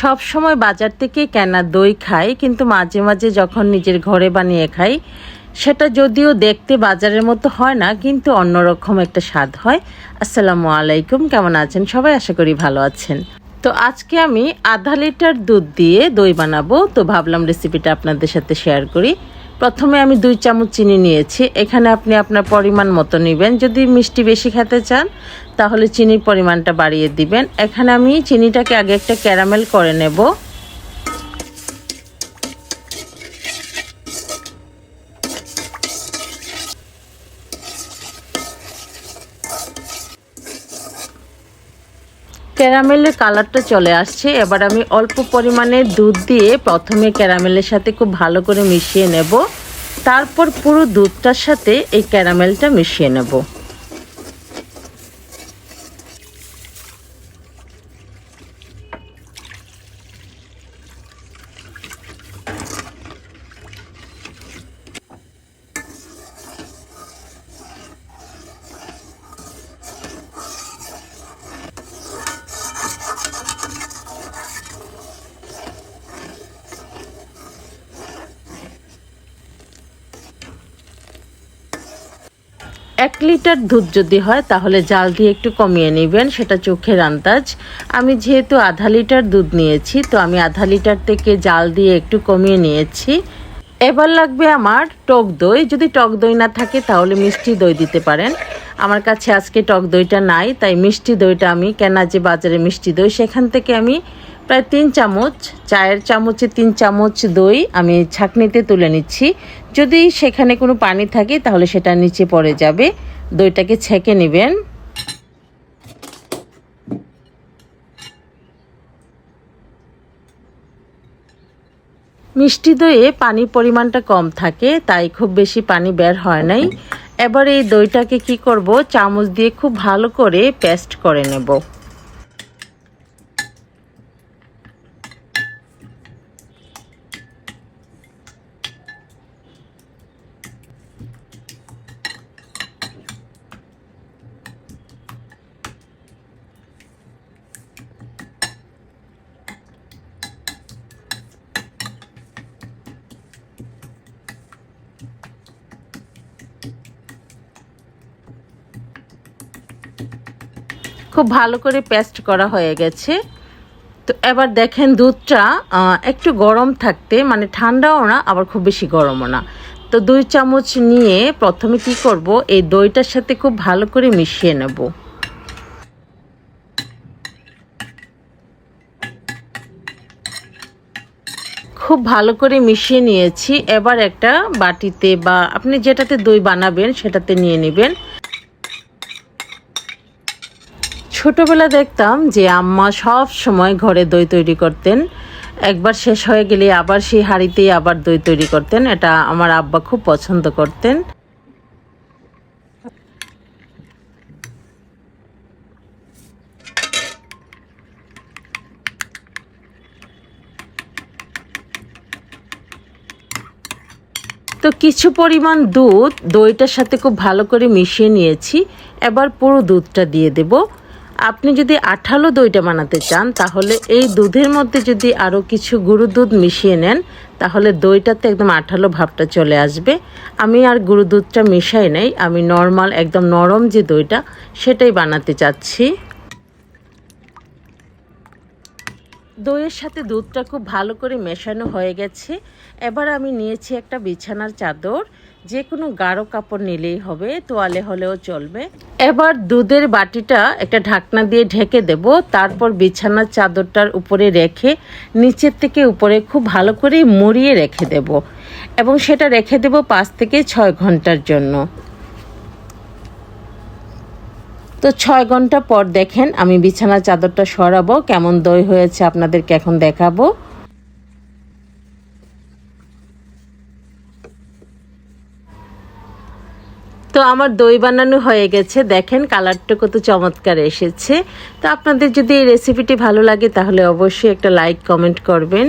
সব সময় বাজার থেকে কেনা দই খাই, কিন্তু মাঝে মাঝে যখন নিজের ঘরে বানিয়ে খাই সেটা যদিও দেখতে বাজারের মতো হয় না, কিন্তু অন্যরকম একটা স্বাদ হয়। আসসালামু আলাইকুম, কেমন আছেন সবাই? আশা করি ভালো আছেন। তো আজকে আমি আধা লিটার দুধ দিয়ে দই বানাবো, তো ভাবলাম রেসিপিটা আপনাদের সাথে শেয়ার করি। প্রথমে আমি 2 চামচ চিনি নিয়েছি। এখানে আপনি আপনার পরিমাণ মতো নেবেন। যদি মিষ্টি বেশি খেতে চান তাহলে চিনির পরিমাণটা বাড়িয়ে দিবেন। এখানে আমি চিনিটাকে আগে একটা ক্যারামেল করে নেব। ক্যারামেলের কালারটা চলে আসছে। এবার আমি অল্প পরিমাণে দুধ দিয়ে প্রথমে ক্যারামেলের সাথে খুব ভালো করে মিশিয়ে নেব, তারপর পুরো দুধটার সাথে এই ক্যারামেলটা মিশিয়ে নেব। এক লিটার দুধ যদি হয় তাহলে জাল দিয়ে একটু কমিয়ে নেবেন, সেটা চোখের আন্দাজ। আমি যেহেতু আধা লিটার দুধ নিয়েছি, তো আমি আধা লিটার থেকে জাল দিয়ে একটু কমিয়ে নিয়েছি। এবার লাগবে আমার টক দই। যদি টক দই না থাকে তাহলে মিষ্টি দই দিতে পারেন। আমার কাছে আজকে টক দইটা নাই, তাই মিষ্টি দইটা আমি কেনা যে বাজারে মিষ্টি দই, সেখান থেকে আমি প্রায় 3 চামচ, চায়ের চামচে 3 চামচ দই আমি ছাঁকনিতে তুলে নিচ্ছি। যদি সেখানে কোনো পানি থাকে তাহলে সেটা নিচে পড়ে যাবে। দইটাকে ছেঁকে নেবেন। মিষ্টি দইয়ে পানির পরিমাণটা কম থাকে, তাই খুব বেশি পানি বের হয় নাই। এবার এই দইটাকে কি করব, চামচ দিয়ে খুব ভালো করে পেস্ট করে নেব। খুব ভালো করে পেস্ট করা হয়ে গেছে। তো এবার দেখেন দুধটা একটু গরম থাকতে, মানে ঠান্ডাও না আবার খুব বেশি গরমও না। তো 2 চামচ নিয়ে প্রথমে কি করব, এই দইটার সাথে খুব ভালো করে মিশিয়ে নেব। খুব ভালো করে মিশিয়ে নিয়েছি। এবার একটা বাটিতে বা আপনি যেটাতে দই বানাবেন সেটাতে নিয়ে নেবেন। ছোটবেলা দেখতাম যে আম্মা সব সময় ঘরে দই তৈরি করতেন। একবার শেষ হয়ে গেলে আবার সেই হাঁড়িতেই আবার দই তৈরি করতেন। এটা আমার আব্বা খুব পছন্দ করতেন। তো কিছু পরিমাণ দুধ দইটার সাথে খুব ভালো করে মিশিয়ে নিয়েছি। এবার পুরো দুধটা দিয়ে দেব। আপনি যদি আঠালো দইটা বানাতে চান তাহলে এই দুধের মধ্যে যদি আরও কিছু গুঁড়ো দুধ মিশিয়ে নেন তাহলে দইটাতে একদম আঠালো ভাবটা চলে আসবে। আমি আর গুঁড়ো দুধটা মিশাই নাই, আমি নর্মাল একদম নরম যে দইটা সেটাই বানাতে চাচ্ছি। দইয়ের সাথে দুধটা খুব ভালো করে মেশানো হয়ে গেছে। এবার আমি নিয়েছি একটা বিছানার চাদর, যে কোনো গাঢ় কাপড় নিলেই হবে, তোয়ালে হলেও চলবে। এবার দুধের বাটিটা একটা ঢাকনা দিয়ে ঢেকে দেব, তারপর বিছানার চাদরটার উপরে রেখে নিচের থেকে উপরে খুব ভালো করে মুড়িয়ে রেখে দেব, এবং সেটা রেখে দেব 5 থেকে 6 ঘন্টার জন্য। তো 6 ঘন্টা পর দেখেন আমি বিছানার চাদরটা সরাবো, কেমন দই হয়েছে আপনাদেরকে এখন দেখাবো। তো আমার দই বানানো হয়ে গেছে, দেখেন কালারটা কত চমৎকার এসেছে। তো আপনাদের যদি এই রেসিপিটি ভালো লাগে তাহলে অবশ্যই একটা লাইক কমেন্ট করবেন।